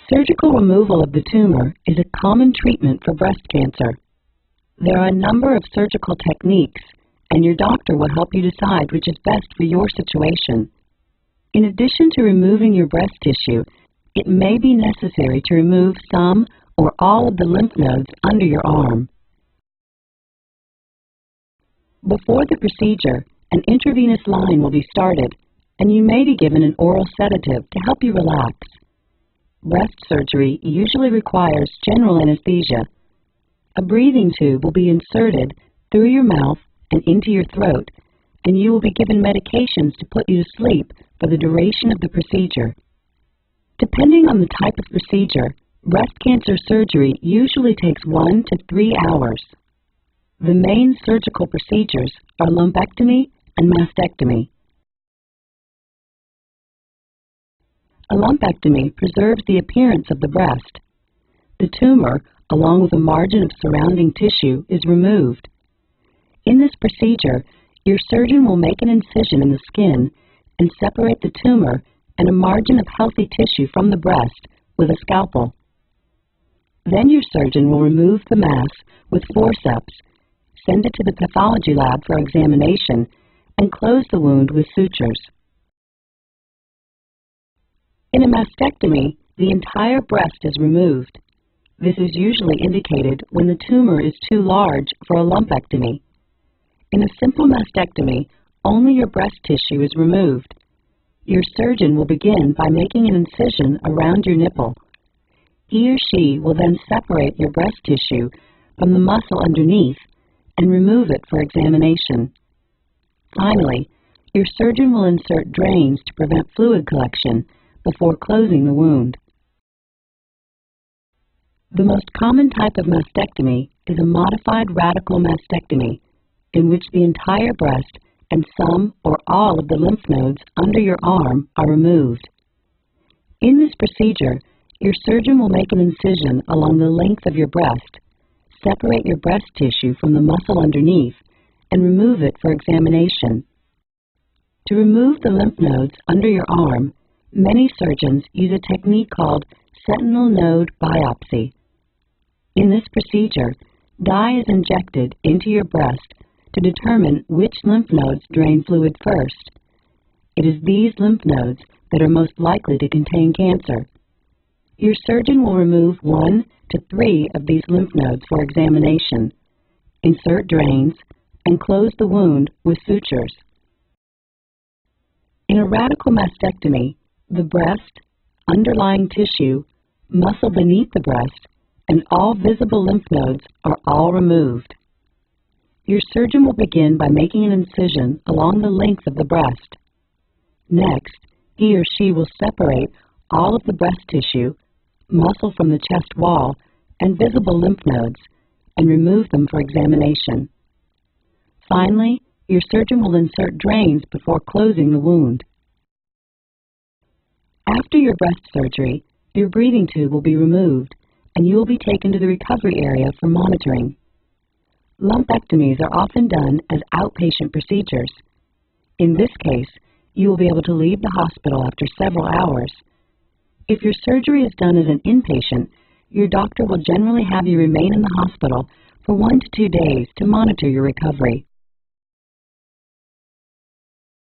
Surgical removal of the tumor is a common treatment for breast cancer. There are a number of surgical techniques, and your doctor will help you decide which is best for your situation. In addition to removing your breast tissue, it may be necessary to remove some or all of the lymph nodes under your arm. Before the procedure, an intravenous line will be started, and you may be given an oral sedative to help you relax. Breast surgery usually requires general anesthesia. A breathing tube will be inserted through your mouth and into your throat, and you will be given medications to put you to sleep for the duration of the procedure. Depending on the type of procedure, breast cancer surgery usually takes 1 to 3 hours. The main surgical procedures are lumpectomy and masтэктомия. A lumpectomy preserves the appearance of the breast. The tumor, along with a margin of surrounding tissue, is removed. In this procedure, your surgeon will make an incision in the skin and separate the tumor and a margin of healthy tissue from the breast with a scalpel. Then your surgeon will remove the mass with forceps, send it to the pathology lab for examination, and close the wound with sutures. In a masтэктомия, the entire breast is removed. This is usually indicated when the tumor is too large for a lumpectomy. In a simple masтэктомия, only your breast tissue is removed. Your surgeon will begin by making an incision around your nipple. He or she will then separate your breast tissue from the muscle underneath and remove it for examination. Finally, your surgeon will insert drains to prevent fluid collection before closing the wound. The most common type of masтэктомия is a modified radical masтэктомия, in which the entire breast and some or all of the lymph nodes under your arm are removed. In this procedure, your surgeon will make an incision along the length of your breast, separate your breast tissue from the muscle underneath, and remove it for examination. To remove the lymph nodes under your arm, many surgeons use a technique called sentinel node biopsy. In this procedure, dye is injected into your breast to determine which lymph nodes drain fluid first. It is these lymph nodes that are most likely to contain cancer. Your surgeon will remove 1 to 3 of these lymph nodes for examination, insert drains, and close the wound with sutures. In a radical masтэктомия, the breast, underlying tissue, muscle beneath the breast, and all visible lymph nodes are all removed. Your surgeon will begin by making an incision along the length of the breast. Next, he or she will separate all of the breast tissue, muscle from the chest wall, and visible lymph nodes, and remove them for examination. Finally, your surgeon will insert drains before closing the wound. After your breast surgery, your breathing tube will be removed, and you will be taken to the recovery area for monitoring. Lumpectomies are often done as outpatient procedures. In this case, you will be able to leave the hospital after several hours. If your surgery is done as an inpatient, your doctor will generally have you remain in the hospital for 1 to 2 days to monitor your recovery.